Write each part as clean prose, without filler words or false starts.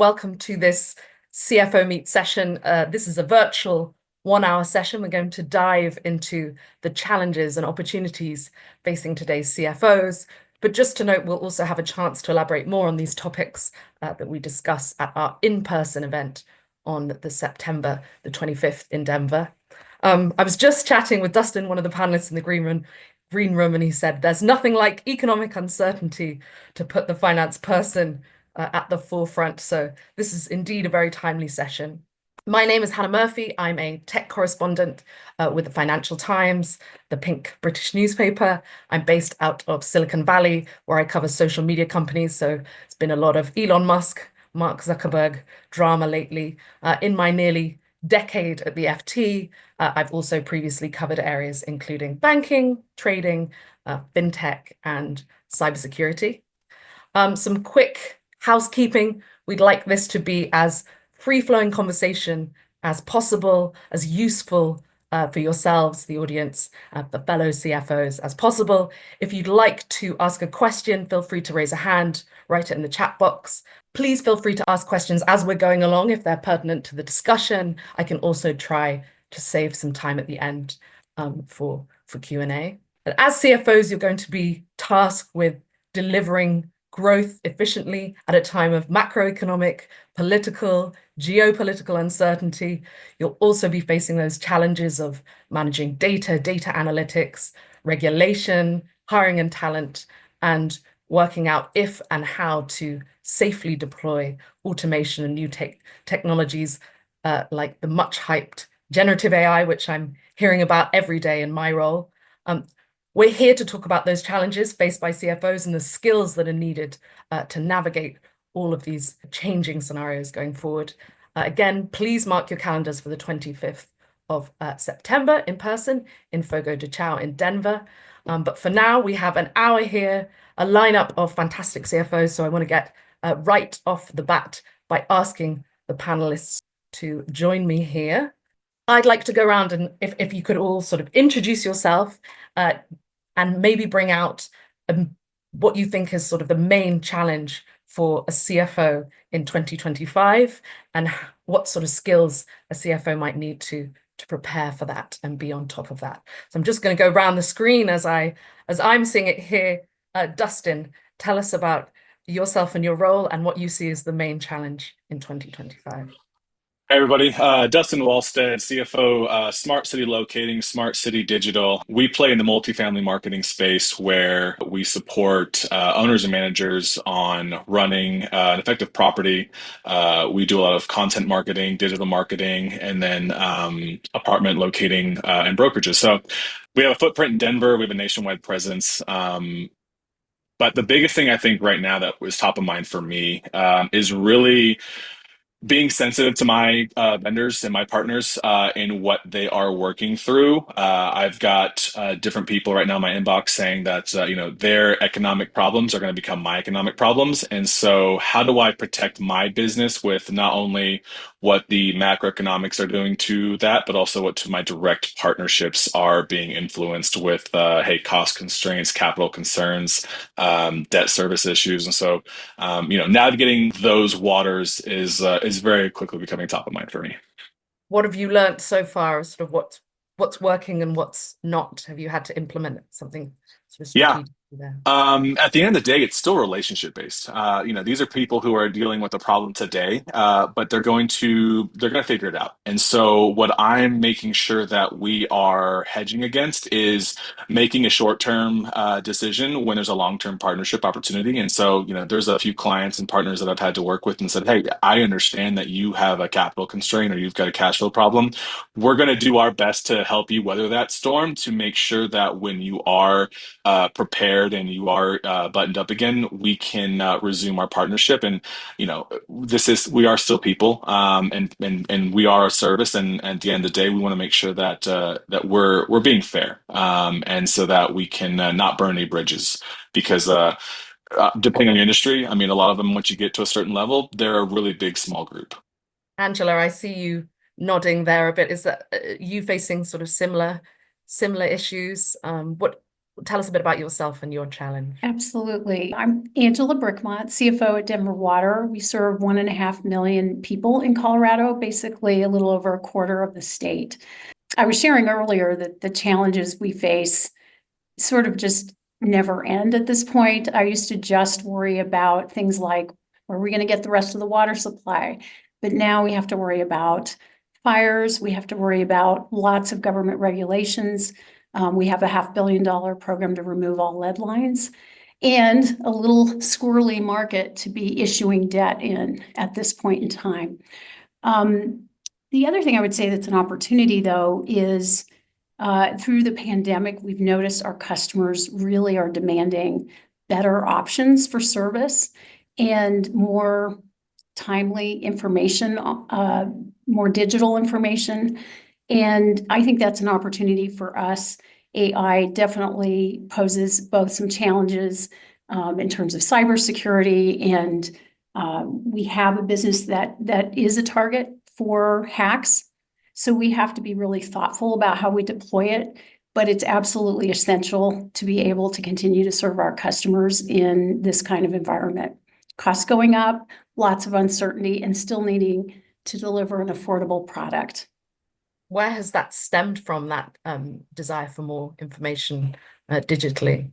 Welcome to this CFO Meet session. This is a virtual 1-hour session. We're going to dive into the challenges and opportunities facing today's CFOs. But just to note, we'll also have a chance to elaborate more on these topics that we discuss at our in-person event on the September the 25th in Denver. I was just chatting with Dustin, one of the panelists in the green room, and he said, there's nothing like economic uncertainty to put the finance person at the forefront. So this is indeed a very timely session. My name is Hannah Murphy. I'm a tech correspondent with the Financial Times, the pink British newspaper. I'm based out of Silicon Valley, where I cover social media companies. So it's been a lot of Elon Musk, Mark Zuckerberg drama lately. In my nearly decade at the FT, I've also previously covered areas including banking, trading, fintech, and cybersecurity. Some quick housekeeping. We'd like this to be as free-flowing conversation as possible, as useful for yourselves, the audience, the fellow CFOs as possible. If you'd like to ask a question, feel free to raise a hand, write it in the chat box. Please feel free to ask questions as we're going along if they're pertinent to the discussion. I can also try to save some time at the end for Q&A. And as CFOs, you're going to be tasked with delivering growth efficiently at a time of macroeconomic, political, geopolitical uncertainty. You'll also be facing those challenges of managing data analytics, regulation, hiring and talent, and working out if and how to safely deploy automation and new technologies like the much hyped generative AI, which I'm hearing about every day in my role. We're here to talk about those challenges faced by CFOs and the skills that are needed to navigate all of these changing scenarios going forward. Again, please mark your calendars for the 25th of September in person in Fogo de Chão in Denver. But for now, we have an hour here, a lineup of fantastic CFOs. So I want to get right off the bat by asking the panelists to join me here. I'd like to go around and if you could all sort of introduce yourself and maybe bring out what you think is sort of the main challenge for a CFO in 2025 and what sort of skills a CFO might need to prepare for that and be on top of that. So I'm just going to go around the screen as I'm seeing it here. Dustin, tell us about yourself and your role and what you see as the main challenge in 2025. Hey everybody, Dustin Wallstead, CFO, Smart City Locating, Smart City Digital. We play in the multifamily marketing space where we support owners and managers on running an effective property. We do a lot of content marketing, digital marketing, and then apartment locating and brokerages. So we have a footprint in Denver. We have a nationwide presence. But the biggest thing I think right now that was top of mind for me is really being sensitive to my vendors and my partners in what they are working through. I've got different people right now in my inbox saying that their economic problems are going to become my economic problems, and so how do I protect my business with not only what the macroeconomics are doing to that, but also what to my direct partnerships are being influenced with, cost constraints, capital concerns, debt service issues, and so navigating those waters is very quickly becoming top of mind for me. What have you learned so far? Sort of what's working and what's not? Have you had to implement something sort of Yeah. strategic there? At the end of the day, it's still relationship based. These are people who are dealing with a problem today, but they're going to figure it out. And so, what I'm making sure that we are hedging against is making a short term decision when there's a long term partnership opportunity. And so, there's a few clients and partners that I've had to work with and said, "Hey, I understand that you have a capital constraint or you've got a cash flow problem. We're going to do our best to help you weather that storm to make sure that when you are prepared and you are buttoned up again, we can resume our partnership. And we are still people, and we are a service. And at the end of the day, we want to make sure that we're being fair, and so that we can not burn any bridges because. Depending on your industry, I mean, a lot of them, once you get to a certain level, they're a really big, small group. Angela, I see you nodding there a bit. Is that you facing sort of similar issues? tell us a bit about yourself and your challenge. Absolutely. I'm Angela Brickmont, CFO at Denver Water. We serve 1.5 million people in Colorado, basically a little over a quarter of the state. I was sharing earlier that the challenges we face sort of just never end at this point. I used to just worry about things like, where are we going to get the rest of the water supply? But now we have to worry about fires. We have to worry about lots of government regulations. We have a $500 million program to remove all lead lines and a little squirrely market to be issuing debt in at this point in time. The other thing I would say that's an opportunity, though, is through the pandemic, we've noticed our customers really are demanding better options for service and more timely information, more digital information. And I think that's an opportunity for us. AI definitely poses both some challenges in terms of cybersecurity, and we have a business that is a target for hacks. So we have to be really thoughtful about how we deploy it, but it's absolutely essential to be able to continue to serve our customers in this kind of environment. Costs going up, lots of uncertainty, and still needing to deliver an affordable product. Where has that stemmed from, that desire for more information digitally?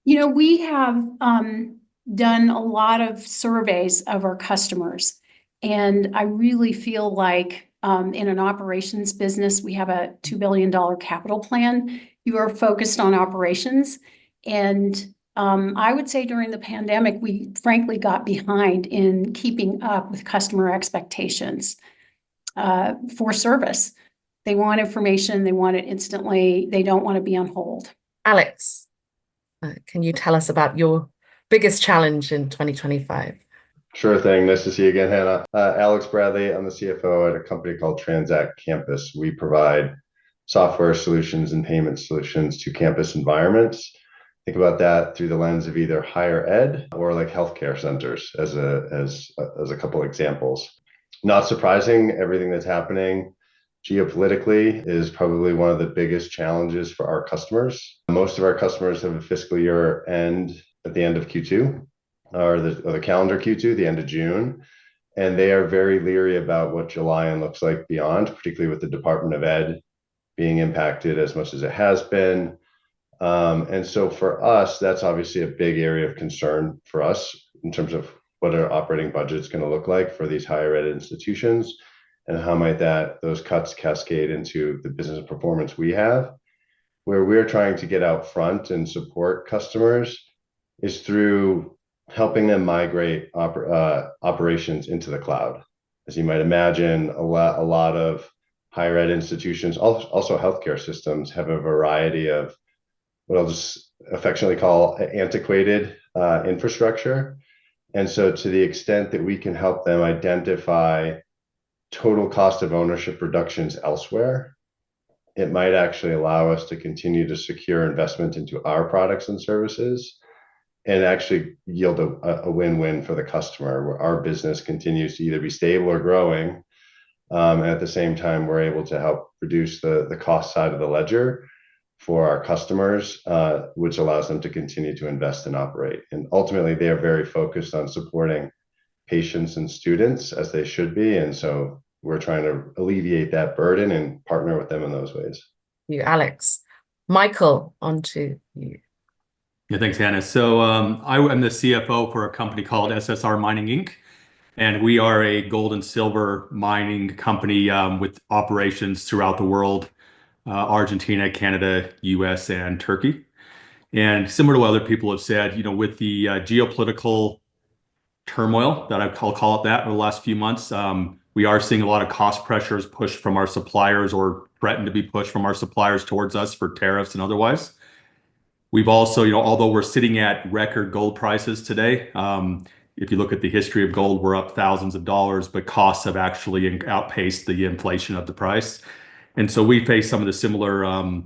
We have done a lot of surveys of our customers, and I really feel like in an operations business, we have a $2 billion capital plan. You are focused on operations. And I would say during the pandemic, we frankly got behind in keeping up with customer expectations for service. They want information, they want it instantly, they don't want to be on hold. Alex, can you tell us about your biggest challenge in 2025? Sure thing. Nice to see you again, Hannah. Alex Bradley. I'm the CFO at a company called Transact Campus. We provide software solutions and payment solutions to campus environments. Think about that through the lens of either higher ed or like healthcare centers as a couple examples. Not surprising, everything that's happening geopolitically is probably one of the biggest challenges for our customers. Most of our customers have a fiscal year end at the end of Q2. Or the calendar Q2, the end of June. And they are very leery about what July looks like beyond, particularly with the Department of Ed being impacted as much as it has been. And so for us, that's obviously a big area of concern for us in terms of what our operating budget is going to look like for these higher ed institutions, and how might those cuts cascade into the business performance we have. Where we're trying to get out front and support customers is through helping them migrate operations into the cloud. As you might imagine, a lot of higher ed institutions, also healthcare systems, have a variety of what I'll just affectionately call antiquated infrastructure. And so to the extent that we can help them identify total cost of ownership reductions elsewhere, it might actually allow us to continue to secure investment into our products and services and actually yield a win-win for the customer, where our business continues to either be stable or growing. And at the same time, we're able to help reduce the cost side of the ledger for our customers, which allows them to continue to invest and operate. And ultimately, they are very focused on supporting patients and students as they should be. And so we're trying to alleviate that burden and partner with them in those ways. You, Alex. Michael, on to you. Yeah, thanks, Hannah. So I am the CFO for a company called SSR Mining Inc. And we are a gold and silver mining company with operations throughout the world, Argentina, Canada, US, and Turkey. And similar to what other people have said, with the geopolitical turmoil, that I'll call it that, over the last few months, we are seeing a lot of cost pressures pushed from our suppliers, or threatened to be pushed from our suppliers towards us for tariffs and otherwise. We've also, although we're sitting at record gold prices today, if you look at the history of gold, we're up thousands of dollars, but costs have actually outpaced the inflation of the price. And so we face some of the similar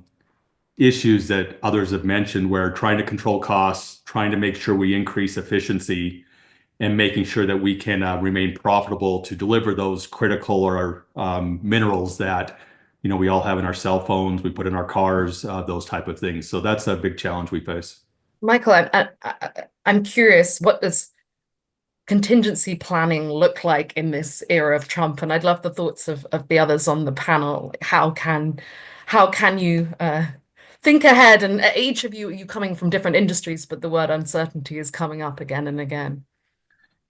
issues that others have mentioned, where trying to control costs, trying to make sure we increase efficiency, and making sure that we can remain profitable to deliver those critical or minerals that we all have in our cell phones, we put in our cars, those type of things. So that's a big challenge we face. Michael, I'm curious, what does contingency planning look like in this era of Trump? And I'd love the thoughts of the others on the panel. How can you think ahead? And each of you coming from different industries, but the word uncertainty is coming up again and again.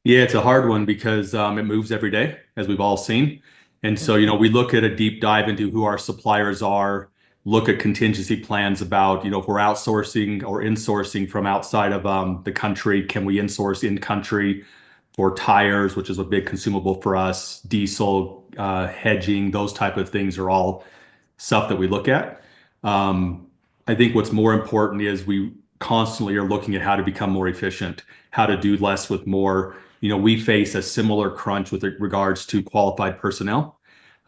Yeah, it's a hard one because it moves every day, as we've all seen. And so, we look at a deep dive into who our suppliers are, look at contingency plans about, if we're outsourcing or insourcing from outside of the country, can we insource in country for tires, which is a big consumable for us, diesel, hedging, those type of things are all stuff that we look at. I think what's more important is we constantly are looking at how to become more efficient, how to do less with more. We face a similar crunch with regards to qualified personnel.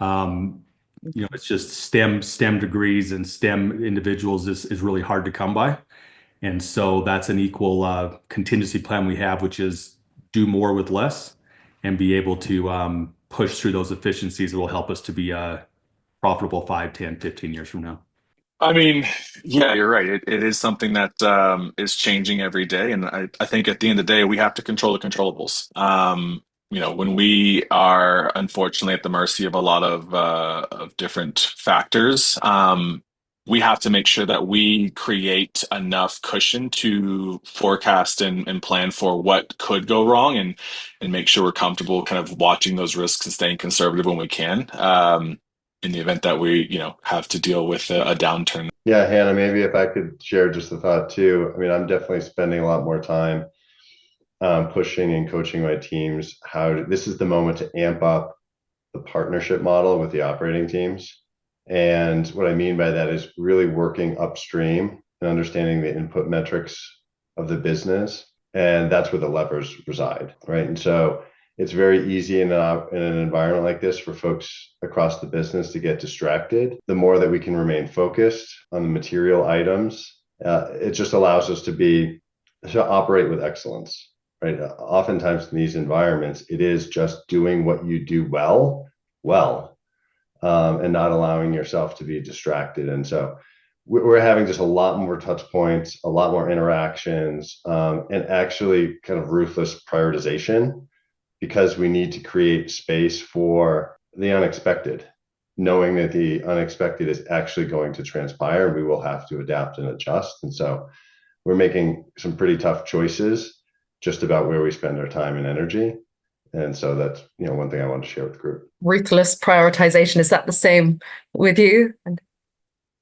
It's just STEM degrees and STEM individuals is really hard to come by. And so that's an equal contingency plan we have, which is do more with less and be able to push through those efficiencies that will help us to be profitable 5, 10, 15 years from now. I mean, yeah, you're right. It is something that is changing every day. And I think at the end of the day, we have to control the controllables. When we are unfortunately at the mercy of a lot of different factors, we have to make sure that we create enough cushion to forecast and plan for what could go wrong and make sure we're comfortable kind of watching those risks and staying conservative when we can. In the event that we, have to deal with a downturn. Yeah, Hannah, maybe if I could share just a thought too. I mean, I'm definitely spending a lot more time pushing and coaching my teams. This is the moment to amp up the partnership model with the operating teams. And what I mean by that is really working upstream and understanding the input metrics of the business. And that's where the levers reside, right? And so it's very easy in an environment like this for folks across the business to get distracted. The more that we can remain focused on the material items, it just allows us to operate with excellence, right? Oftentimes in these environments, it is just doing what you do well, and not allowing yourself to be distracted. And so we're having just a lot more touch points, a lot more interactions, and actually kind of ruthless prioritization, because we need to create space for the unexpected, knowing that the unexpected is actually going to transpire. We will have to adapt and adjust. And so we're making some pretty tough choices just about where we spend our time and energy. And so that's, one thing I want to share with the group. Ruthless prioritization, is that the same with you?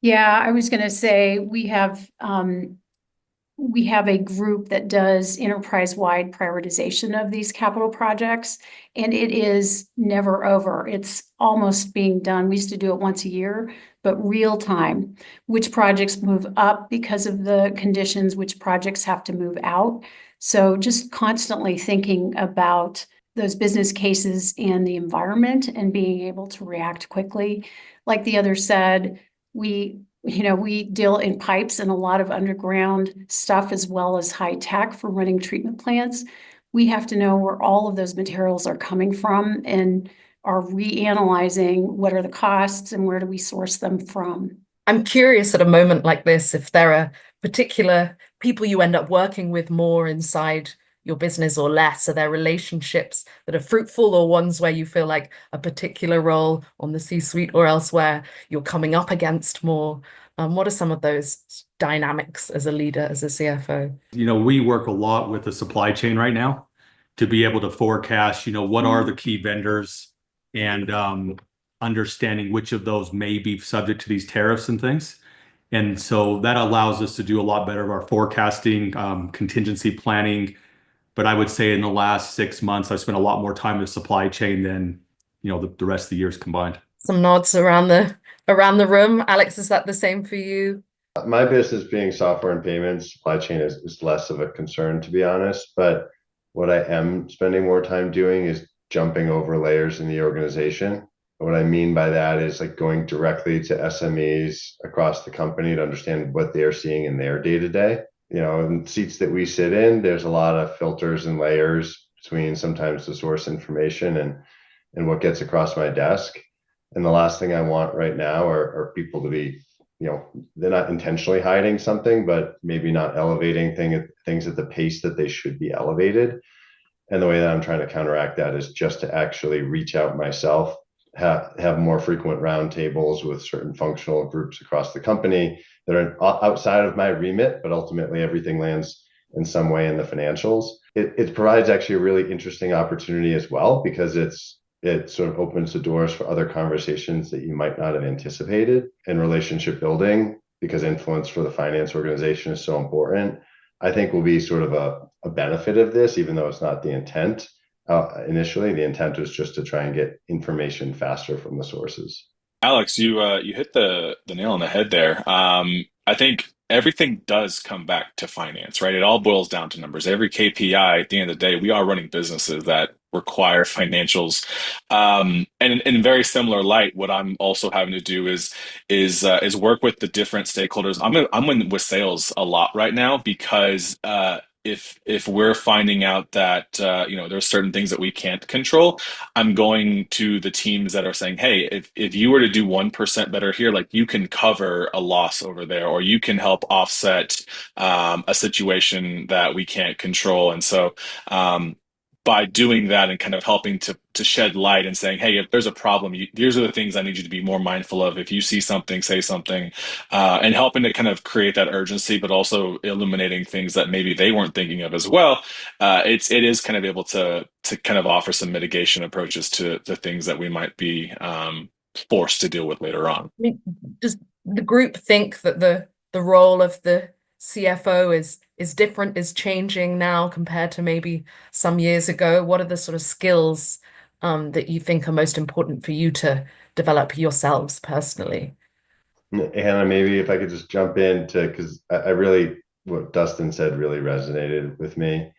Yeah, I was going to say we have a group that does enterprise-wide prioritization of these capital projects, and it is never over. It's almost being done. We used to do it once a year, but real time, which projects move up because of the conditions, which projects have to move out. So just constantly thinking about those business cases and the environment and being able to react quickly. Like the other said, we deal in pipes and a lot of underground stuff as well as high tech for running treatment plants. We have to know where all of those materials are coming from and are reanalyzing what are the costs and where do we source them from. I'm curious at a moment like this, if there are particular people you end up working with more inside your business or less. Are there relationships that are fruitful, or ones where you feel like a particular role on the C-suite or elsewhere you're coming up against more? What are some of those dynamics as a leader, as a CFO? We work a lot with the supply chain right now to be able to forecast, what are the key vendors and understanding which of those may be subject to these tariffs and things. And so that allows us to do a lot better of our forecasting, contingency planning. But I would say in the last 6 months, I've spent a lot more time with supply chain than, the rest of the years combined. Some nods around the room. Alex, is that the same for you? My business being software and payments, supply chain is less of a concern, to be honest. But what I am spending more time doing is jumping over layers in the organization. What I mean by that is like going directly to SMEs across the company to understand what they're seeing in their day-to-day. In seats that we sit in, there's a lot of filters and layers between sometimes the source information and what gets across my desk. And the last thing I want right now are people to be, they're not intentionally hiding something, but maybe not elevating things at the pace that they should be elevated. And the way that I'm trying to counteract that is just to actually reach out myself, have more frequent roundtables with certain functional groups across the company that are outside of my remit, but ultimately everything lands in some way in the financials. It provides actually a really interesting opportunity as well, because it sort of opens the doors for other conversations that you might not have anticipated in relationship building, because influence for the finance organization is so important. I think will be sort of a benefit of this, even though it's not the intent. Initially, the intent was just to try and get information faster from the sources. Alex, you hit the nail on the head there. I think everything does come back to finance, right? It all boils down to numbers. Every KPI at the end of the day, we are running businesses that require financials. And in very similar light, what I'm also having to do is work with the different stakeholders. I'm in with sales a lot right now because if we're finding out that there's certain things that we can't control, I'm going to the teams that are saying, hey, if you were to do 1% better here, like you can cover a loss over there, or you can help offset a situation that we can't control. And so by doing that and kind of helping to shed light and saying, hey, if there's a problem, these are the things I need you to be more mindful of. If you see something, say something, and helping to kind of create that urgency, but also illuminating things that maybe they weren't thinking of as well. It is kind of able to kind of offer some mitigation approaches to the things that we might be forced to deal with later on. I mean, does the group think that the role of the CFO is different, is changing now compared to maybe some years ago? What are the sort of skills that you think are most important for you to develop yourselves personally? Hannah, maybe if I could just jump in because I really, what Dustin said really resonated with me.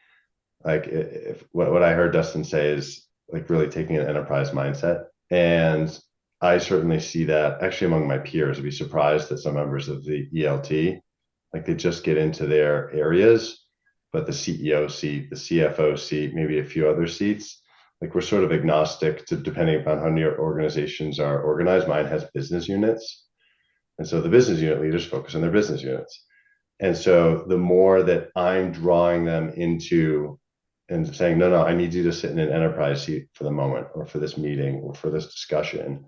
Like if what I heard Dustin say is like really taking an enterprise mindset. And I certainly see that actually among my peers. I'd be surprised that some members of the ELT, like they just get into their areas, but the CEO seat, the CFO seat, maybe a few other seats, like we're sort of agnostic to depending upon how your organizations are organized. Mine has business units. And so the business unit leaders focus on their business units. And so the more that I'm drawing them into and saying, no, I need you to sit in an enterprise seat for the moment, or for this meeting, or for this discussion.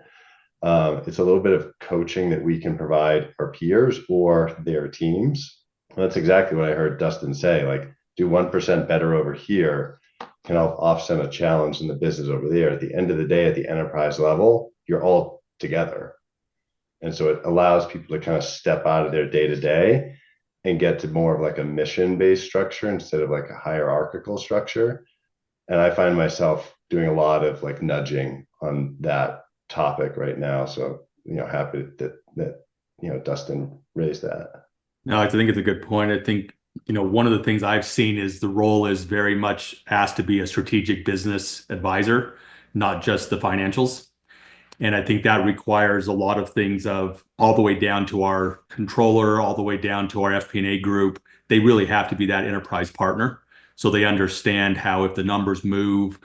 It's a little bit of coaching that we can provide our peers or their teams. And that's exactly what I heard Dustin say, like do 1% better over here can help offset a challenge in the business over there. At the end of the day, at the enterprise level, you're all together. And so it allows people to kind of step out of their day-to-day and get to more of like a mission-based structure instead of like a hierarchical structure. And I find myself doing a lot of like nudging on that topic right now. So, happy that Dustin raised that. No, I think it's a good point. I think, one of the things I've seen is the role is very much asked to be a strategic business advisor, not just the financials. And I think that requires a lot of things of all the way down to our controller, all the way down to our FP&A group. They really have to be that enterprise partner. So they understand how if the numbers move,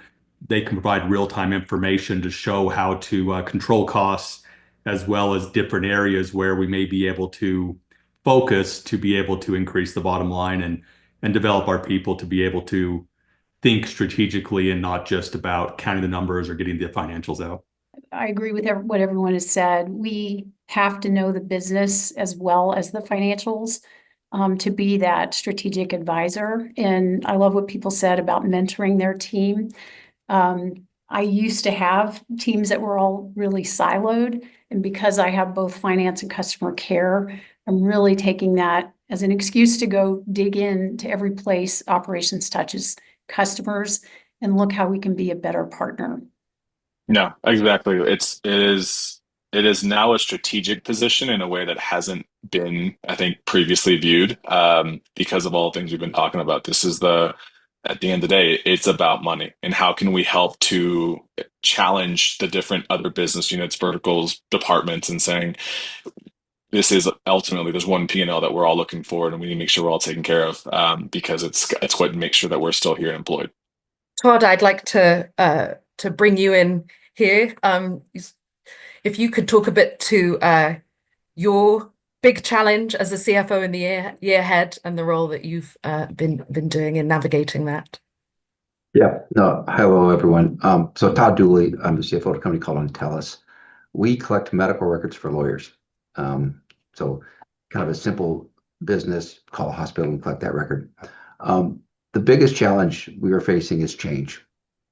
they can provide real-time information to show how to control costs, as well as different areas where we may be able to focus to be able to increase the bottom line and develop our people to be able to think strategically and not just about counting the numbers or getting the financials out. I agree with what everyone has said. We have to know the business as well as the financials to be that strategic advisor. And I love what people said about mentoring their team. I used to have teams that were all really siloed. And because I have both finance and customer care, I'm really taking that as an excuse to go dig in to every place operations touches customers and look how we can be a better partner. No, exactly. It is now a strategic position in a way that hasn't been, I think, previously viewed because of all the things we've been talking about. At the end of the day, it's about money and how can we help to challenge the different other business units, verticals, departments, and saying this is ultimately there's one P&L that we're all looking for, and we need to make sure we're all taken care of because it's what to make sure that we're still here and employed. Todd, I'd like to bring you in here. If you could talk a bit to your big challenge as a CFO in the year ahead and the role that you've been doing in navigating that. Yeah, no, hello everyone. So Todd Dooley, I'm the CFO of a company called Intellis. We collect medical records for lawyers. So kind of a simple business, call a hospital and collect that record. The biggest challenge we are facing is change.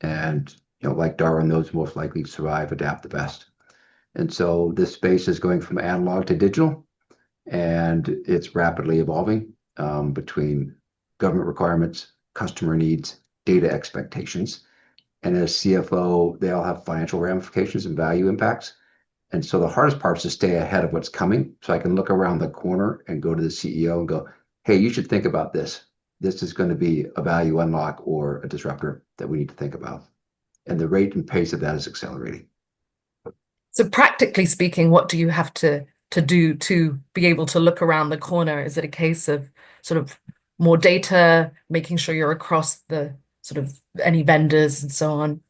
And like Darwin, those most likely to survive adapt the best. And so this space is going from analog to digital, and it's rapidly evolving between government requirements, customer needs, data expectations. And as CFO, they all have financial ramifications and value impacts. And so the hardest part is to stay ahead of what's coming. So I can look around the corner and go to the CEO and go, hey, you should think about this. This is going to be a value unlock or a disruptor that we need to think about. And the rate and pace of that is accelerating. So practically speaking, what do you have to do to be able to look around the corner? Is it a case of sort of more data, making sure you're across the sort of any vendors and so on,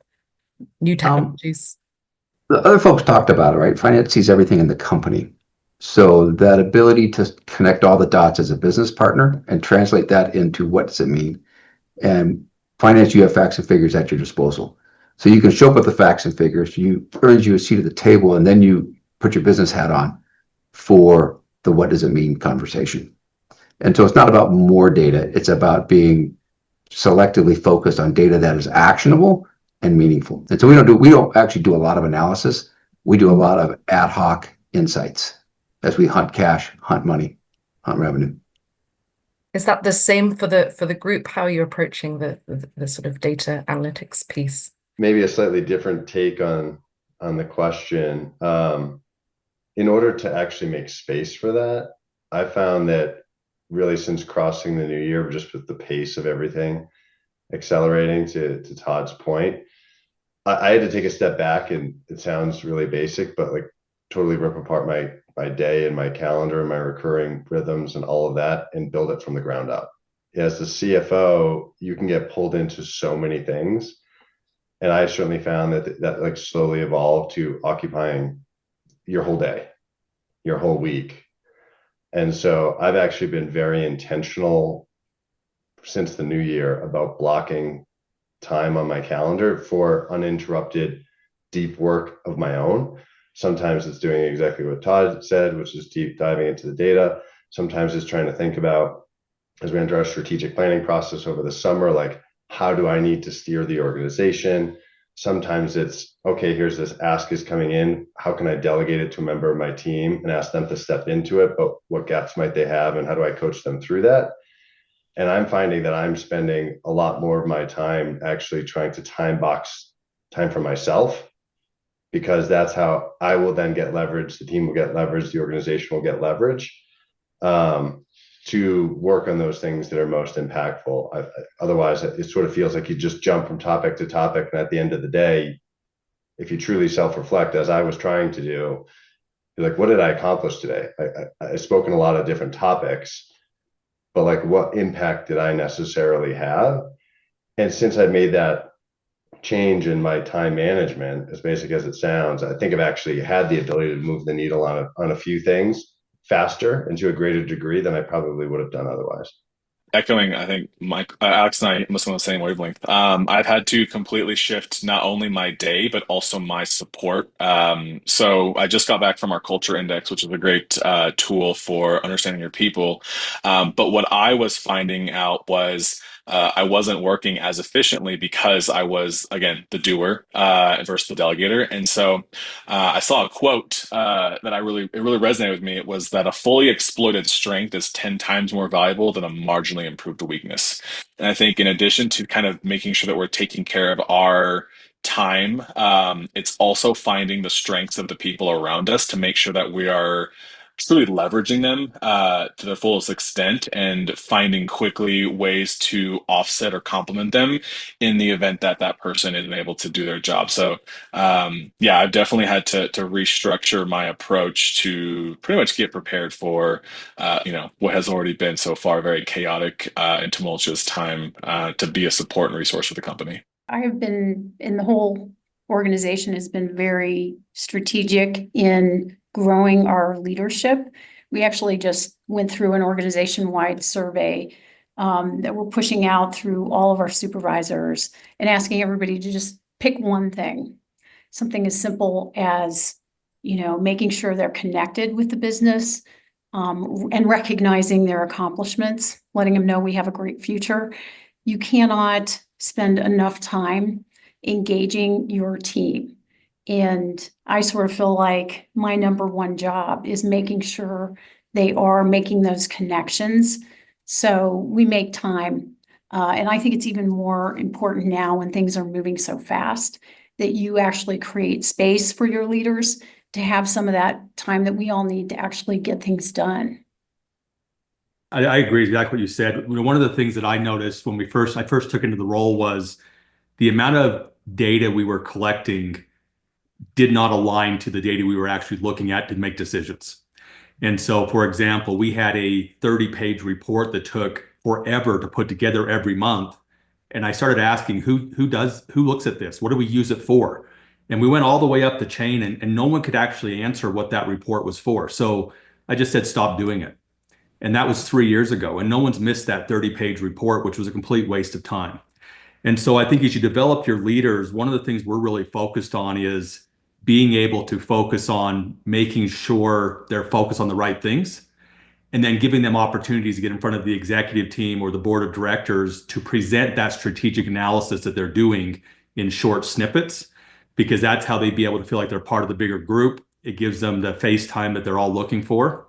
new technologies? The other folks talked about it, right? Finance sees everything in the company. So that ability to connect all the dots as a business partner and translate that into what does it mean? And finance, you have facts and figures at your disposal. So you can show up with the facts and figures, you earns you a seat at the table, and then you put your business hat on for the what does it mean conversation. And so it's not about more data, it's about being selectively focused on data that is actionable and meaningful. And so we don't actually do a lot of analysis. We do a lot of ad hoc insights as we hunt cash, hunt money, hunt revenue. Is that the same for the group? How are you approaching the sort of data analytics piece? Maybe a slightly different take on the question. In order to actually make space for that, I found that really since crossing the new year, just with the pace of everything accelerating to Todd's point, I had to take a step back, and it sounds really basic, but like totally rip apart my day and my calendar and my recurring rhythms and all of that and build it from the ground up. As the CFO, you can get pulled into so many things. And I certainly found that like slowly evolved to occupying your whole day, your whole week. And so I've actually been very intentional since the new year about blocking time on my calendar for uninterrupted deep work of my own. Sometimes it's doing exactly what Todd said, which is deep diving into the data. Sometimes it's trying to think about, as we enter our strategic planning process over the summer, like, how do I need to steer the organization? Sometimes it's, okay, here's this ask is coming in. How can I delegate it to a member of my team and ask them to step into it? But what gaps might they have, and how do I coach them through that? And I'm finding that I'm spending a lot more of my time actually trying to time box time for myself, because that's how I will then get leverage. The team will get leverage. The organization will get leverage to work on those things that are most impactful. Otherwise, it sort of feels like you just jump from topic to topic. And at the end of the day, if you truly self-reflect, as I was trying to do, you're like, what did I accomplish today? I spoke in a lot of different topics, but like, what impact did I necessarily have? And since I made that change in my time management, as basic as it sounds, I think I've actually had the ability to move the needle on a few things faster and to a greater degree than I probably would have done otherwise. Echoing, I think Alex and I must be on the same wavelength. I've had to completely shift not only my day, but also my support. So I just got back from our culture index, which is a great tool for understanding your people. But what I was finding out was I wasn't working as efficiently because I was, again, the doer versus the delegator. And so I saw a quote that it really resonated with me. It was that a fully exploited strength is 10 times more valuable than a marginally improved weakness. And I think in addition to kind of making sure that we're taking care of our time, it's also finding the strengths of the people around us to make sure that we are truly leveraging them to the fullest extent and finding quickly ways to offset or complement them in the event that that person isn't able to do their job. So yeah, I've definitely had to restructure my approach to pretty much get prepared for what has already been so far a very chaotic and tumultuous time to be a support and resource for the company. I have been in the whole organization has been very strategic in growing our leadership. We actually just went through an organization-wide survey that we're pushing out through all of our supervisors and asking everybody to just pick one thing. Something as simple as, making sure they're connected with the business, and recognizing their accomplishments, letting them know we have a great future. You cannot spend enough time engaging your team. And I sort of feel like my number one job is making sure they are making those connections. So we make time. And I think it's even more important now when things are moving so fast that you actually create space for your leaders to have some of that time that we all need to actually get things done. I agree exactly what you said. One of the things that I noticed when I first took into the role was the amount of data we were collecting did not align to the data we were actually looking at to make decisions. And so, for example, we had a 30-page report that took forever to put together every month. And I started asking, who looks at this? What do we use it for? And we went all the way up the chain, and no one could actually answer what that report was for. So I just said, stop doing it. And that was 3 years ago. And no one's missed that 30-page report, which was a complete waste of time. And so I think as you develop your leaders, one of the things we're really focused on is being able to focus on making sure they're focused on the right things, and then giving them opportunities to get in front of the executive team or the board of directors to present that strategic analysis that they're doing in short snippets, because that's how they'd be able to feel like they're part of the bigger group. It gives them the face time that they're all looking for.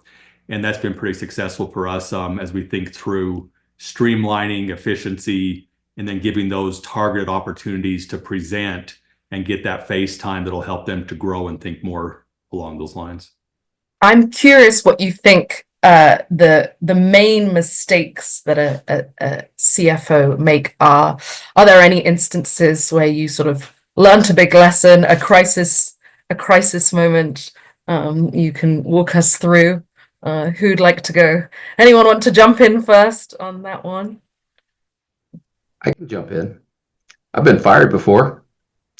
And that's been pretty successful for us as we think through streamlining efficiency and then giving those targeted opportunities to present and get that face time that'll help them to grow and think more along those lines. I'm curious what you think the main mistakes that a CFO make are. Are there any instances where you sort of learned a big lesson, a crisis moment you can walk us through? Who'd like to go? Anyone want to jump in first on that one? I can jump in. I've been fired before,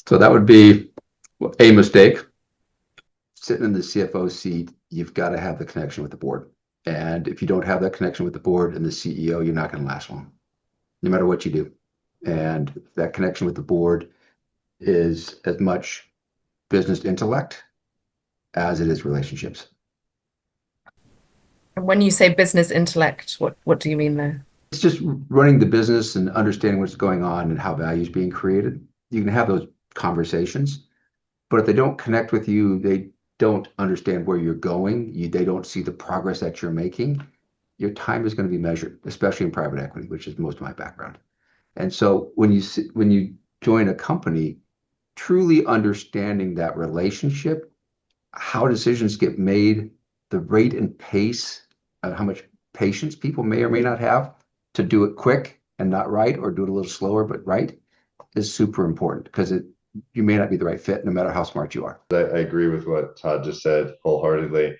so that would be a mistake. Sitting in the CFO seat, you've got to have the connection with the board. And if you don't have that connection with the board and the CEO, you're not going to last long, no matter what you do. And that connection with the board is as much business intellect as it is relationships. And when you say business intellect, what do you mean there? It's just running the business and understanding what's going on and how value is being created. You can have those conversations, but if they don't connect with you, they don't understand where you're going, they don't see the progress that you're making, your time is going to be measured, especially in private equity, which is most of my background. And so when you join a company, truly understanding that relationship, how decisions get made, the rate and pace, how much patience people may or may not have to do it quick and not right, or do it a little slower but right, is super important, because you may not be the right fit no matter how smart you are. I agree with what Todd just said wholeheartedly.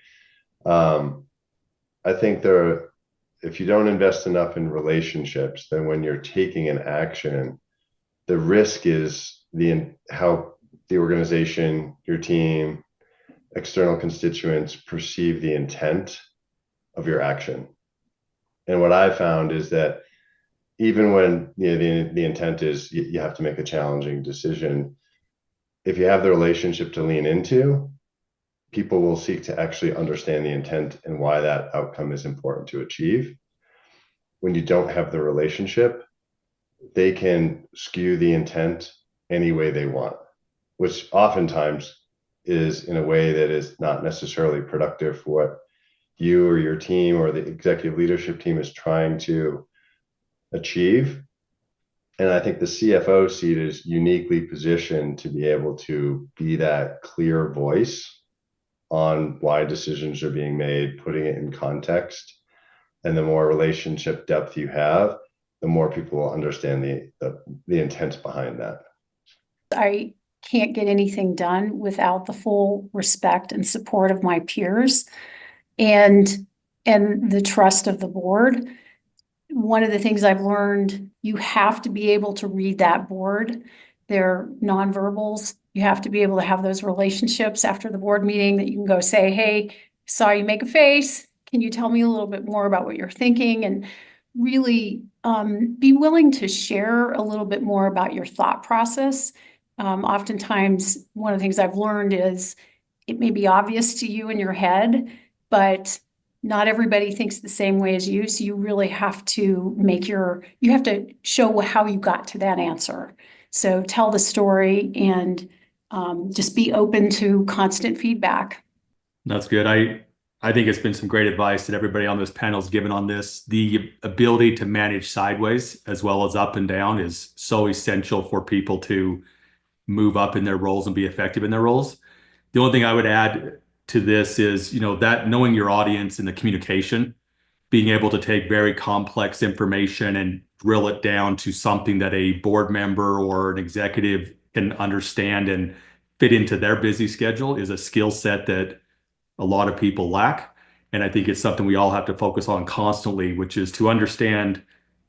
I think if you don't invest enough in relationships, then when you're taking an action, the risk is how the organization, your team, external constituents perceive the intent of your action. And what I found is that even when the intent is you have to make a challenging decision, if you have the relationship to lean into, people will seek to actually understand the intent and why that outcome is important to achieve. When you don't have the relationship, they can skew the intent any way they want, which oftentimes is in a way that is not necessarily productive for what you or your team or the executive leadership team is trying to achieve. And I think the CFO seat is uniquely positioned to be able to be that clear voice on why decisions are being made, putting it in context. And the more relationship depth you have, the more people will understand the intent behind that. I can't get anything done without the full respect and support of my peers and the trust of the board. One of the things I've learned, you have to be able to read that board their nonverbals. You have to be able to have those relationships after the board meeting that you can go say, hey, saw you make a face. Can you tell me a little bit more about what you're thinking? And really be willing to share a little bit more about your thought process. Oftentimes, one of the things I've learned is it may be obvious to you in your head, but not everybody thinks the same way as you. So you really have to you have to show how you got to that answer. So tell the story and just be open to constant feedback. That's good. I think it's been some great advice that everybody on this panel has given on this. The ability to manage sideways as well as up and down is so essential for people to move up in their roles and be effective in their roles. The only thing I would add to this is, that knowing your audience and the communication, being able to take very complex information and drill it down to something that a board member or an executive can understand and fit into their busy schedule is a skill set that a lot of people lack. And I think it's something we all have to focus on constantly, which is to understand,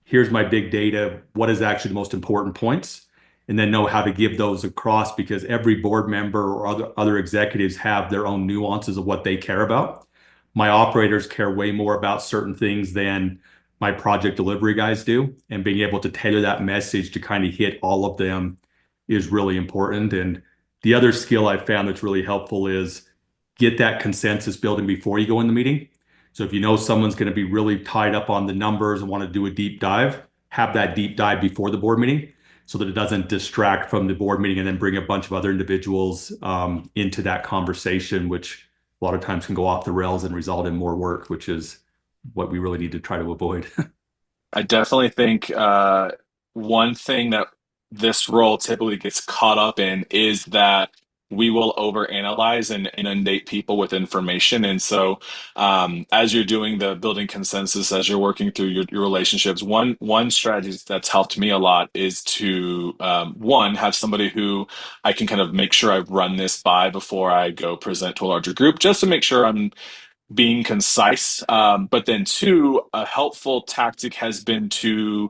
here's my big data, what is actually the most important points, and then know how to give those across, because every board member or other executives have their own nuances of what they care about. My operators care way more about certain things than my project delivery guys do, and being able to tailor that message to kind of hit all of them is really important. And the other skill I've found that's really helpful is get that consensus building before you go in the meeting. So if you know someone's going to be really tied up on the numbers and want to do a deep dive, have that deep dive before the board meeting so that it doesn't distract from the board meeting and then bring a bunch of other individuals into that conversation, which a lot of times can go off the rails and result in more work, which is what we really need to try to avoid. I definitely think one thing that this role typically gets caught up in is that we will overanalyze and inundate people with information. And so as you're doing the building consensus, as you're working through your relationships, one strategy that's helped me a lot is to one, have somebody who I can kind of make sure I've run this by before I go present to a larger group, just to make sure I'm being concise. But then two, a helpful tactic has been to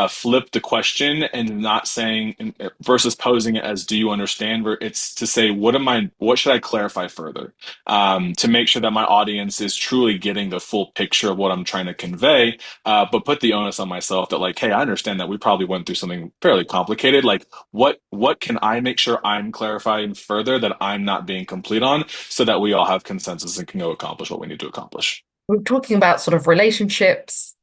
flip the question and not saying versus posing it as, do you understand? Where it's to say, what should I clarify further? To make sure that my audience is truly getting the full picture of what I'm trying to convey, but put the onus on myself that like, hey, I understand that we probably went through something fairly complicated. Like what can I make sure I'm clarifying further that I'm not being complete on, so that we all have consensus and can go accomplish what we need to accomplish. We're talking about sort of relationships,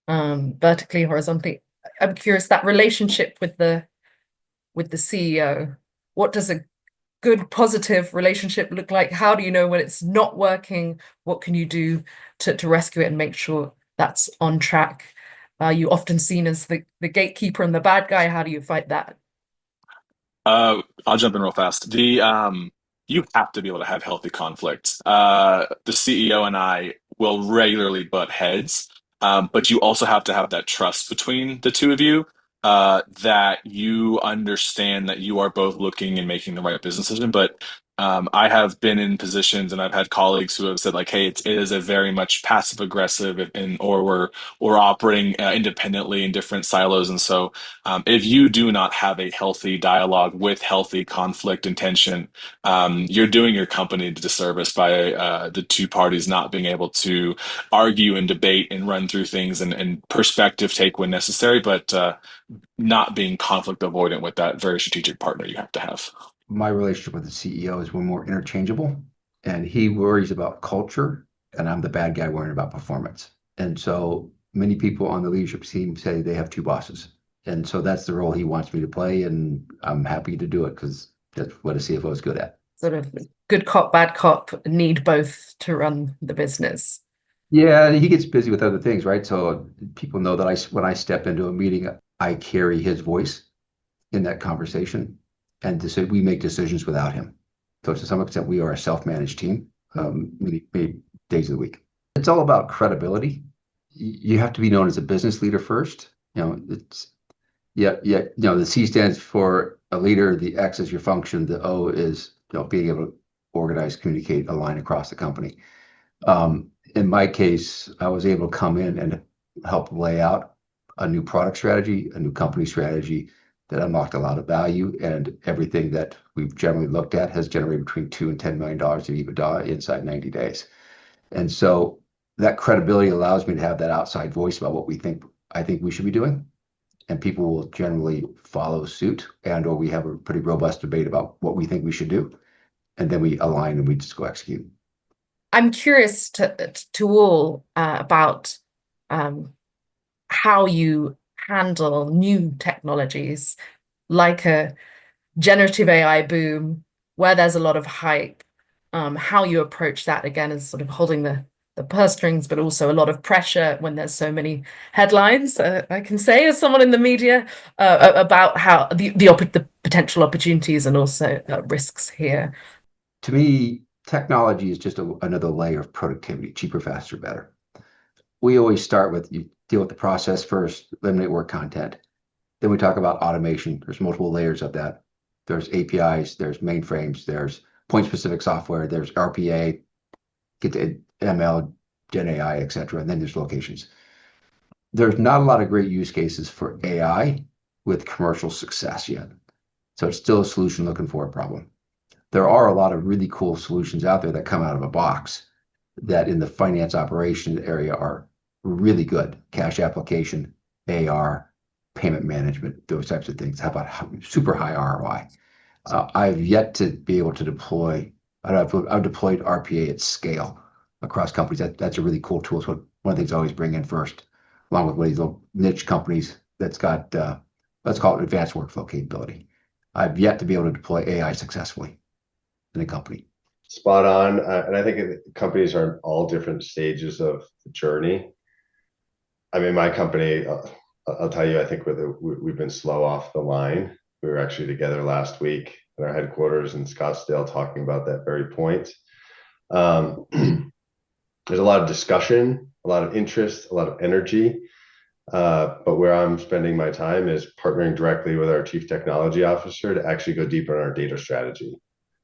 vertically, horizontally. I'm curious, that relationship with the CEO, what does a good positive relationship look like? How do you know when it's not working? What can you do to rescue it and make sure that's on track? Are you often seen as the gatekeeper and the bad guy? How do you fight that? I'll jump in real fast. You have to be able to have healthy conflict. The CEO and I will regularly butt heads, but you also have to have that trust between the two of you, that you understand that you are both looking and making the right business decision. But I have been in positions and I've had colleagues who have said like, hey, it is a very much passive aggressive or we're operating independently in different silos. And so if you do not have a healthy dialogue with healthy conflict and tension, you're doing your company a disservice by the two parties not being able to argue and debate and run through things and perspective take when necessary, but not being conflict avoidant with that very strategic partner you have to have. My relationship with the CEO is we're more interchangeable, and he worries about culture, and I'm the bad guy worrying about performance. And so many people on the leadership team say they have two bosses. And so that's the role he wants me to play, and I'm happy to do it because that's what a CFO is good at. Sort of good cop, bad cop, need both to run the business. Yeah, and he gets busy with other things, right? So people know that when I step into a meeting, I carry his voice in that conversation, and we make decisions without him. So to some extent, we are a self-managed team, many days of the week. It's all about credibility. You have to be known as a business leader first. The C stands for a leader, the X is your function, the O is being able to organize, communicate, align across the company. In my case, I was able to come in and help lay out a new product strategy, a new company strategy that unlocked a lot of value, and everything that we've generally looked at has generated between $2 and $10 million of EBITDA inside 90 days. And so that credibility allows me to have that outside voice about what I think we should be doing. And people will generally follow suit, and or we have a pretty robust debate about what we think we should do. And then we align and we just go execute. I'm curious to all about how you handle new technologies like a generative AI boom, where there's a lot of hype, how you approach that again as sort of holding the purse strings, but also a lot of pressure when there's so many headlines. I can say as someone in the media about how the potential opportunities and also risks here. To me, technology is just another layer of productivity, cheaper, faster, better. We always start with you deal with the process first, eliminate work content. Then we talk about automation. There's multiple layers of that. There's APIs, there's mainframes, there's point-specific software, there's RPA, get to ML, Gen AI, et cetera, and then there's locations. There's not a lot of great use cases for AI with commercial success yet. So it's still a solution looking for a problem. There are a lot of really cool solutions out there that come out of a box that in the finance operation area are really good. Cash application, AR, payment management, those types of things. How about super high ROI? I've yet to be able to deploy. I've deployed RPA at scale across companies. That's a really cool tool. It's one of the things I always bring in first, along with one of these little niche companies that's got, let's call it advanced workflow capability. I've yet to be able to deploy AI successfully in a company. Spot on. And I think companies are in all different stages of the journey. I mean, my company, I'll tell you, I think we've been slow off the line. We were actually together last week at our headquarters in Scottsdale talking about that very point. There's a lot of discussion, a lot of interest, a lot of energy. But where I'm spending my time is partnering directly with our chief technology officer to actually go deeper in our data strategy,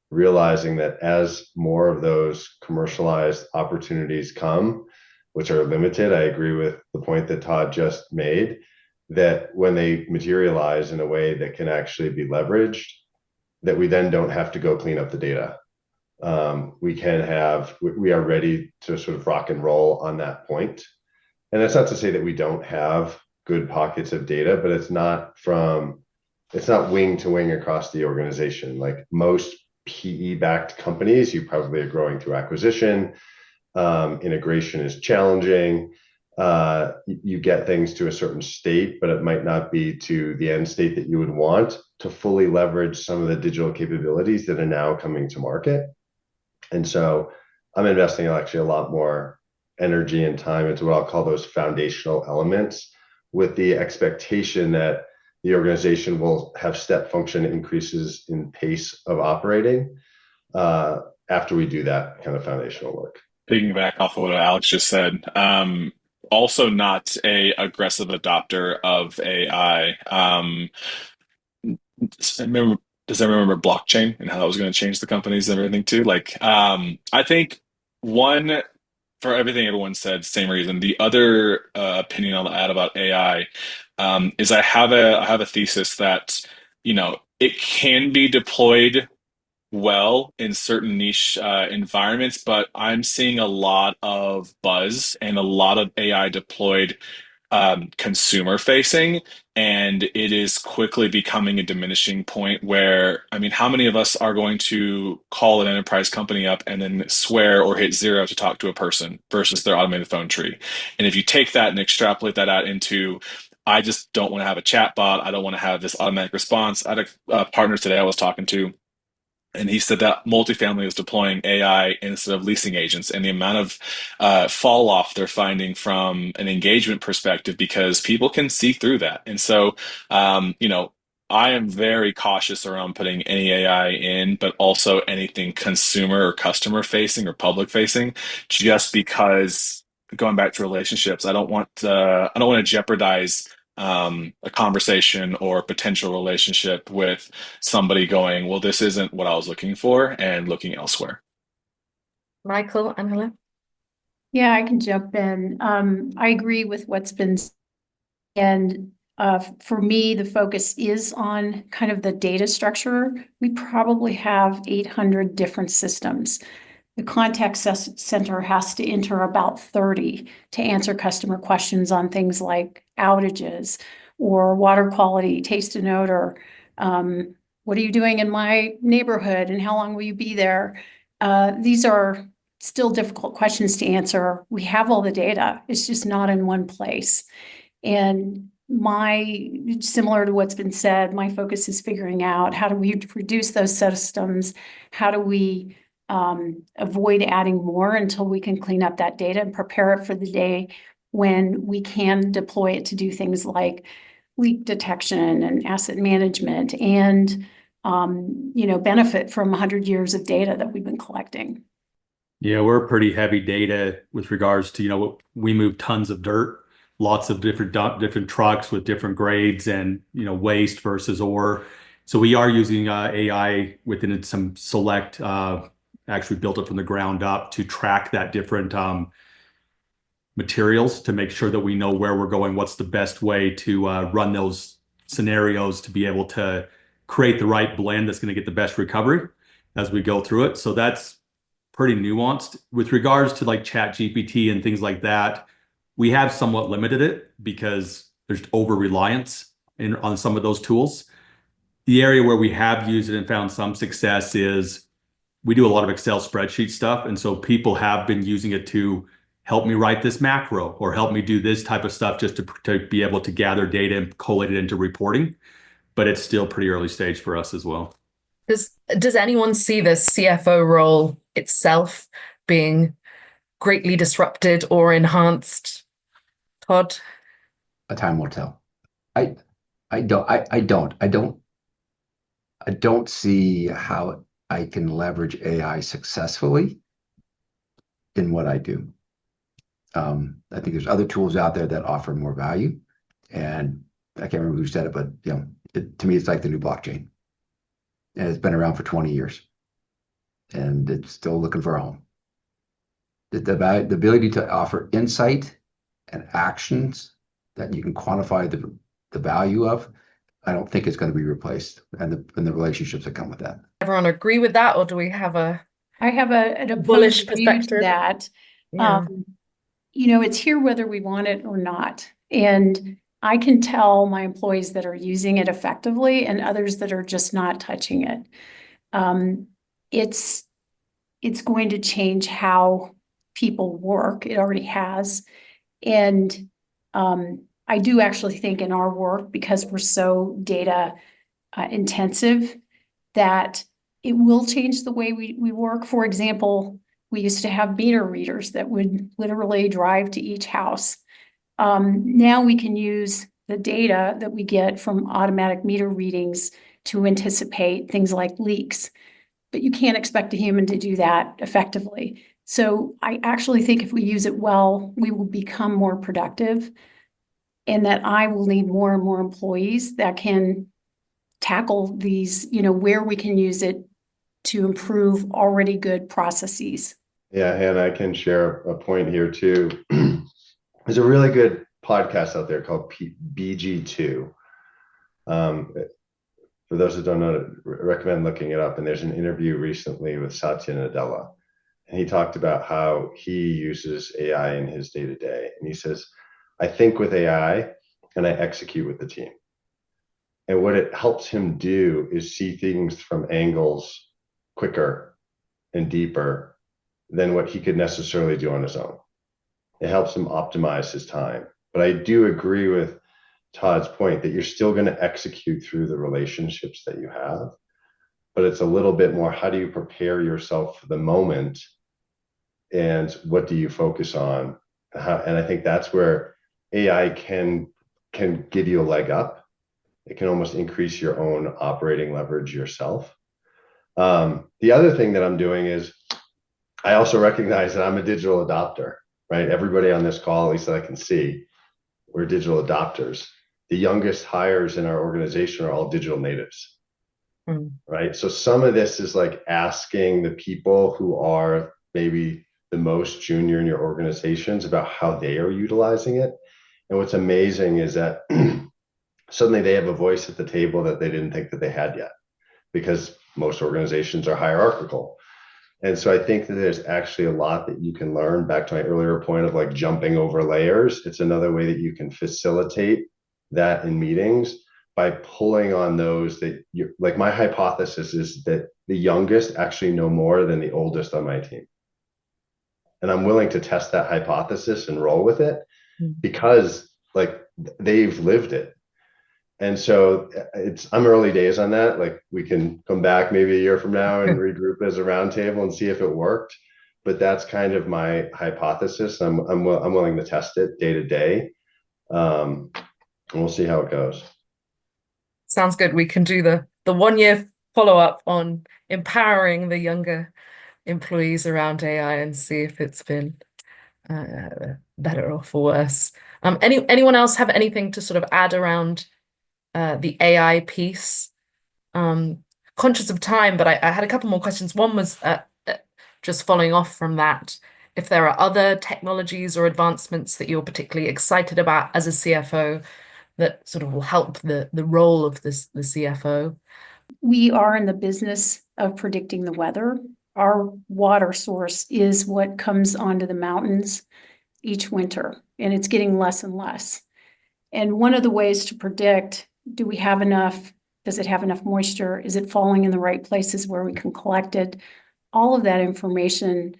realizing that as more of those commercialized opportunities come, which are limited, I agree with the point that Todd just made, that when they materialize in a way that can actually be leveraged, that we then don't have to go clean up the data. We are ready to sort of rock and roll on that point. And that's not to say that we don't have good pockets of data, but it's not wing to wing across the organization. Like most PE-backed companies, you probably are growing through acquisition. Integration is challenging. You get things to a certain state, but it might not be to the end state that you would want to fully leverage some of the digital capabilities that are now coming to market. And so I'm investing actually a lot more energy and time into what I'll call those foundational elements, with the expectation that the organization will have step function increases in pace of operating after we do that kind of foundational work. Piggyback off of what Alex just said, also not a aggressive adopter of AI. Does everyone remember blockchain and how that was going to change the companies and everything too? Like, I think one, for everything everyone said, same reason. The other opinion I'll add about AI is I have a thesis that, it can be deployed well in certain niche environments, but I'm seeing a lot of buzz and a lot of AI deployed consumer facing, and it is quickly becoming a diminishing point where, I mean, how many of us are going to call an enterprise company up and then swear or hit 0 to talk to a person versus their automated phone tree? And if you take that and extrapolate that out into, I just don't want to have a chat bot, I don't want to have this automatic response. I had a partner today I was talking to, and he said that multifamily is deploying AI instead of leasing agents, and the amount of fall off they're finding from an engagement perspective because people can see through that. And so, I am very cautious around putting any AI in, but also anything consumer or customer facing or public facing, just because, going back to relationships, I don't want to jeopardize a conversation or a potential relationship with somebody going, well, this isn't what I was looking for, and looking elsewhere. Michael, Angela? Yeah, I can jump in. I agree with what's been said. And For me, the focus is on kind of the data structure. We probably have 800 different systems. The contact center has to enter about 30 to answer customer questions on things like outages or water quality, taste and odor. What are you doing in my neighborhood and how long will you be there? These are still difficult questions to answer. We have all the data. It's just not in one place. And similar to what's been said, my focus is figuring out how do we reduce those systems? How do we avoid adding more until we can clean up that data and prepare it for the day when we can deploy it to do things like leak detection and asset management and benefit from 100 years of data that we've been collecting. Yeah, we're pretty heavy data with regards to, we move tons of dirt, lots of different trucks with different grades and, waste versus ore. So we are using AI within some select, actually built it from the ground up to track that different materials to make sure that we know where we're going, what's the best way to run those scenarios to be able to create the right blend that's going to get the best recovery as we go through it. So that's pretty nuanced. With regards to like Chat GPT and things like that, we have somewhat limited it because there's over reliance on some of those tools. The area where we have used it and found some success is we do a lot of Excel spreadsheet stuff. And so people have been using it to help me write this macro or help me do this type of stuff just to be able to gather data and collate it into reporting. But it's still pretty early stage for us as well. Does anyone see the CFO role itself being greatly disrupted or enhanced? Todd? A time will tell. I don't see how I can leverage AI successfully in what I do. I think there's other tools out there that offer more value, and I can't remember who said it, but to me, it's like the new blockchain, and it's been around for 20 years, and it's still looking for a home. The ability to offer insight and actions that you can quantify the value of, I don't think it's going to be replaced, and the relationships that come with that. Everyone agree with that, or do we have I have a bullish opposed view to perspective? that. Yeah. It's here whether we want it or not. And I can tell my employees that are using it effectively and others that are just not touching it. It's going to change how people work. It already has. And I do actually think in our work, because we're so data intensive, that it will change the way we work. For example, we used to have meter readers that would literally drive to each house. Now we can use the data that we get from automatic meter readings to anticipate things like leaks, but you can't expect a human to do that effectively. So I actually think if we use it well, we will become more productive, and that I will need more and more employees that can tackle these, where we can use it to improve already good processes. Yeah, Hannah, I can share a point here too. There's a really good podcast out there called BG2. For those that don't know, I recommend looking it up. And there's an interview recently with Satya Nadella. And he talked about how he uses AI in his day-to-day. And he says, I think with AI and I execute with the team. And what it helps him do is see things from angles quicker and deeper than what he could necessarily do on his own. It helps him optimize his time. But I do agree with Todd's point that you're still going to execute through the relationships that you have. But it's a little bit more, how do you prepare yourself for the moment? And what do you focus on? And I think that's where AI can give you a leg up. It can almost increase your own operating leverage yourself. The other thing that I'm doing is I also recognize that I'm a digital adopter, right? Everybody on this call, at least that I can see, we're digital adopters. The youngest hires in our organization are all digital natives, right? So some of this is like asking the people who are maybe the most junior in your organizations about how they are utilizing it. And what's amazing is that suddenly they have a voice at the table that they didn't think that they had yet, because most organizations are hierarchical. And so I think that there's actually a lot that you can learn. Back to my earlier point of like jumping over layers, it's another way that you can facilitate that in meetings by pulling on those that you like. My hypothesis is that the youngest actually know more than the oldest on my team. And I'm willing to test that hypothesis and roll with it because like they've lived it. And so I'm early days on that. Like we can come back maybe a year from now and regroup as a roundtable and see if it worked. But that's kind of my hypothesis. I'm willing to test it day to day, and we'll see how it goes. Sounds good. We can do the 1 year follow-up on empowering the younger employees around AI and see if it's been better or for worse. Anyone else have anything to sort of add around the AI piece? Conscious of time, but I had a couple more questions. One was just following off from that, if there are other technologies or advancements that you're particularly excited about as a CFO that sort of will help the role of the CFO. We are in the business of predicting the weather. Our water source is what comes onto the mountains each winter, and it's getting less and less. And one of the ways to predict, do we have enough? Does it have enough moisture? Is it falling in the right places where we can collect it? All of that information,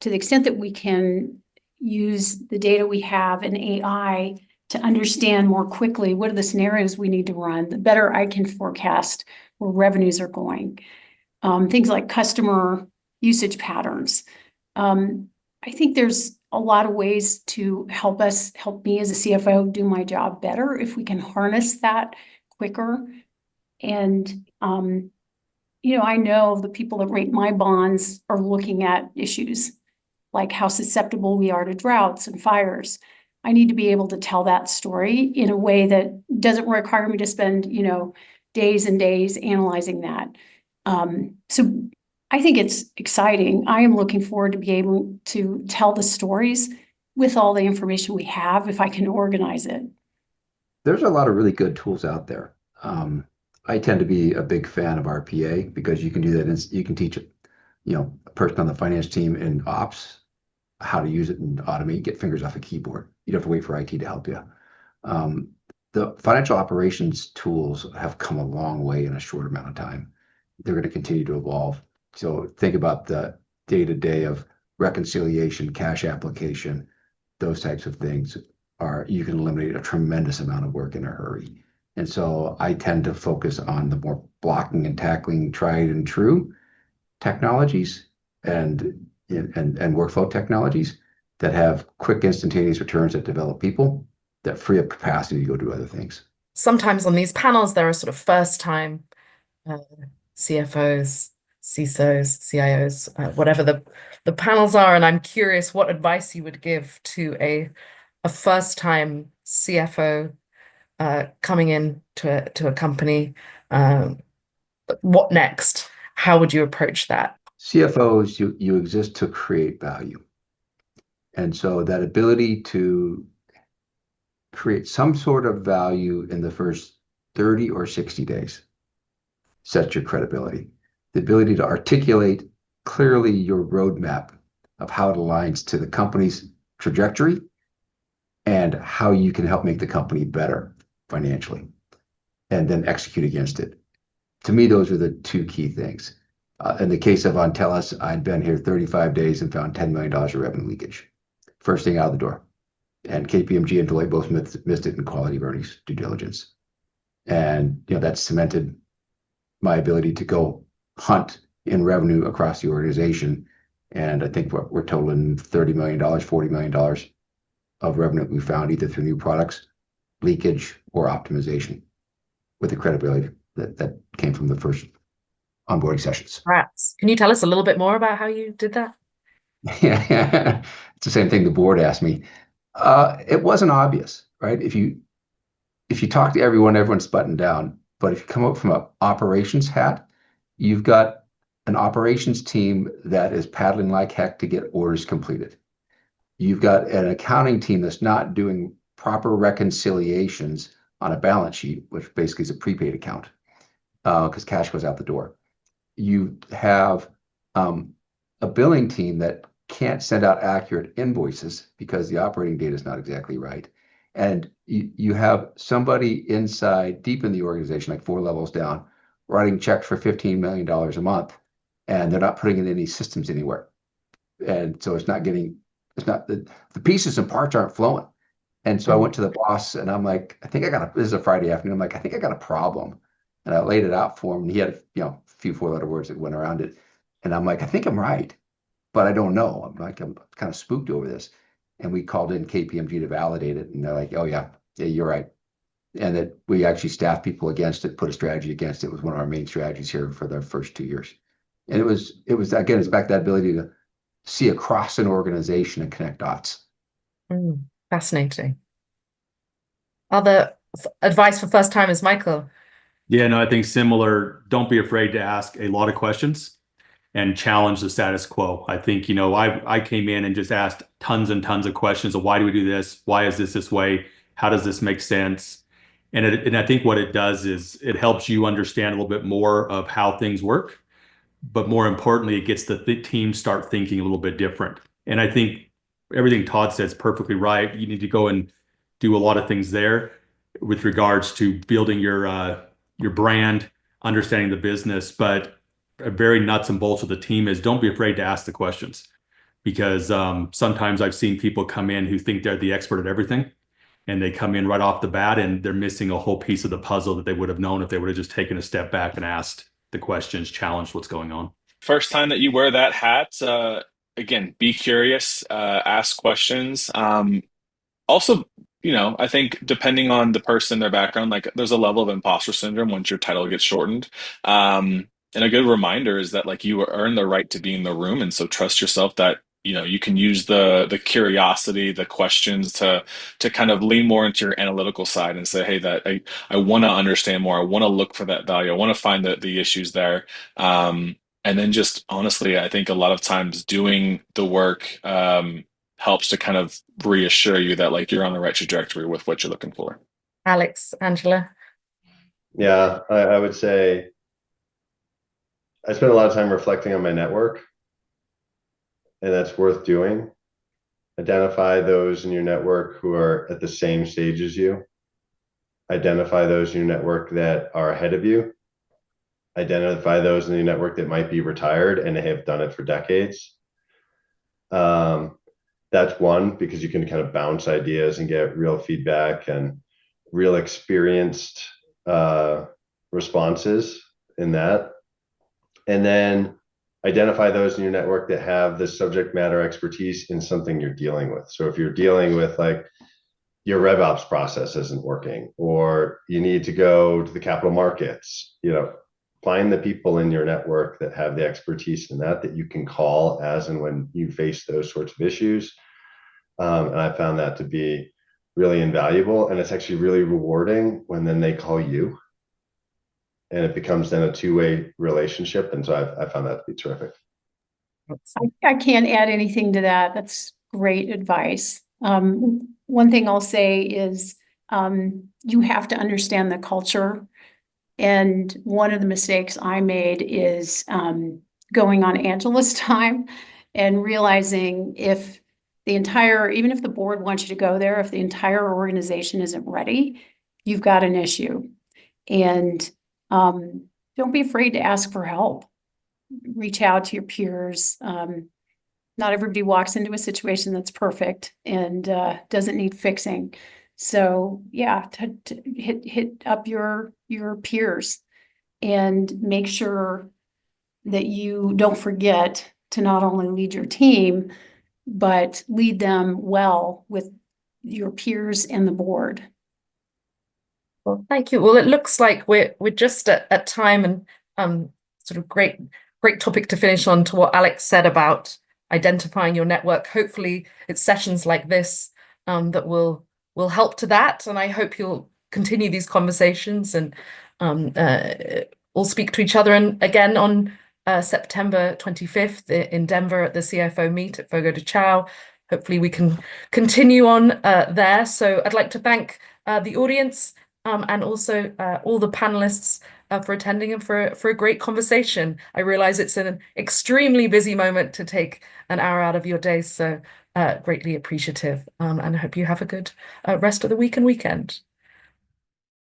to the extent that we can use the data we have in AI to understand more quickly what are the scenarios we need to run, the better I can forecast where revenues are going. Things like customer usage patterns. I think there's a lot of ways to help me as a CFO do my job better if we can harness that quicker. And, I know the people that rate my bonds are looking at issues like how susceptible we are to droughts and fires. I need to be able to tell that story in a way that doesn't require me to spend, days and days analyzing that. So I think it's exciting. I am looking forward to be able to tell the stories with all the information we have, if I can organize it. There's a lot of really good tools out there. I tend to be a big fan of RPA because you can do that. And you can teach it, a person on the finance team in ops how to use it and automate, get fingers off a keyboard. You don't have to wait for IT to help you. The financial operations tools have come a long way in a short amount of time. They're going to continue to evolve. So think about the day-to-day of reconciliation, cash application, those types of things you can eliminate a tremendous amount of work in a hurry. And so I tend to focus on the more blocking and tackling, tried and true technologies and workflow technologies that have quick instantaneous returns that develop people, that free up capacity to go do other things. Sometimes on these panels, there are sort of first-time CFOs, CISOs, CIOs, whatever the panels are, and I'm curious what advice you would give to a first-time CFO coming in to a company. What next? How would you approach that? CFOs, you exist to create value. And so that ability to create some sort of value in the first 30 or 60 days sets your credibility. The ability to articulate clearly your roadmap of how it aligns to the company's trajectory and how you can help make the company better financially, and then execute against it. To me, those are the two key things. In the case of Ontellus, I'd been here 35 days and found $10 million of revenue leakage. First thing out of the door. And KPMG and Deloitte both missed it in quality of earnings due diligence. And that cemented my ability to go hunt in revenue across the organization. And I think we're totaling $30 million, $40 million of revenue we found either through new products, leakage, or optimization with the credibility that came from the first onboarding sessions. Rats. Can you tell us a little bit more about how you did that? Yeah, it's the same thing the board asked me. It wasn't obvious, right? If you talk to everyone, everyone's buttoned down. But if you come up from an operations hat, you've got an operations team that is paddling like heck to get orders completed. You've got an accounting team that's not doing proper reconciliations on a balance sheet, which basically is a prepaid account, because cash goes out the door. You have a billing team that can't send out accurate invoices because the operating data is not exactly right. And you have somebody inside, deep in the organization, like 4 levels down, writing checks for $15 million a month, and they're not putting in any systems anywhere. And so the pieces and parts aren't flowing. And so I went to the boss and I'm like, this is a Friday afternoon. I'm like, I think I got a problem. And I laid it out for him. And he had, a few 4-letter words that went around it. And I'm like, I think I'm right, but I don't know. I'm kind of spooked over this. And we called in KPMG to validate it. And they're like, oh yeah, you're right. And that we actually staffed people against it, put a strategy against it. It was one of our main strategies here for the first 2 years. And it was again, it's back to that ability to see across an organization and connect dots. Fascinating. Other advice for first timers, Michael? Yeah, no, I think similar. Don't be afraid to ask a lot of questions and challenge the status quo. I think, I came in and just asked tons and tons of questions of why do we do this? Why is this way? How does this make sense? And I think what it does is it helps you understand a little bit more of how things work. But more importantly, it gets the team start thinking a little bit different. And I think everything Todd says perfectly right. You need to go and do a lot of things there with regards to building your brand, understanding the business. But a very nuts and bolts of the team is don't be afraid to ask the questions, because sometimes I've seen people come in who think they're the expert at everything, and they come in right off the bat and they're missing a whole piece of the puzzle that they would have known if they would have just taken a step back and asked the questions, challenged what's going on. First time that you wear that hat, again, be curious, ask questions. Also, I think depending on the person, their background, like there's a level of imposter syndrome once your title gets shortened. And a good reminder is that like you earn the right to be in the room. And so trust yourself that, you can use the curiosity, the questions to kind of lean more into your analytical side and say, hey, that I want to understand more. I want to look for that value. I want to find the issues there. And then just honestly, I think a lot of times doing the work helps to kind of reassure you that like you're on the right trajectory with what you're looking for. Alex, Angela? Yeah, I would say I spend a lot of time reflecting on my network, and that's worth doing. Identify those in your network who are at the same stage as you. Identify those in your network that are ahead of you. Identify those in your network that might be retired and they have done it for decades. That's one, because you can kind of bounce ideas and get real feedback and real experienced responses in that. And then identify those in your network that have the subject matter expertise in something you're dealing with. So if you're dealing with like your RevOps process isn't working, or you need to go to the capital markets, find the people in your network that have the expertise in that you can call as and when you face those sorts of issues. And I found that to be really invaluable. And it's actually really rewarding when then they call you. And it becomes then a two-way relationship. And so I found that to be terrific. I can't add anything to that. That's great advice. One thing I'll say is you have to understand the culture. And one of the mistakes I made is going on Angela's time and realizing even if the board wants you to go there, if the entire organization isn't ready, you've got an issue. And don't be afraid to ask for help. Reach out to your peers. Not everybody walks into a situation that's perfect and doesn't need fixing. So yeah, to hit up your peers and make sure that you don't forget to not only lead your team, but lead them well with your peers and the board. Well, thank you. Well, it looks like we're just at time, and sort of great topic to finish on to what Alex said about identifying your network. Hopefully it's sessions like this that will help to that. And I hope you'll continue these conversations and all speak to each other. And again, on September 25th in Denver at the CFO meet at Fogo de Chao. Hopefully we can continue on there. So I'd like to thank the audience and also all the panelists for attending and for a great conversation. I realize it's an extremely busy moment to take an hour out of your day, so greatly appreciative, and I hope you have a good rest of the week and weekend.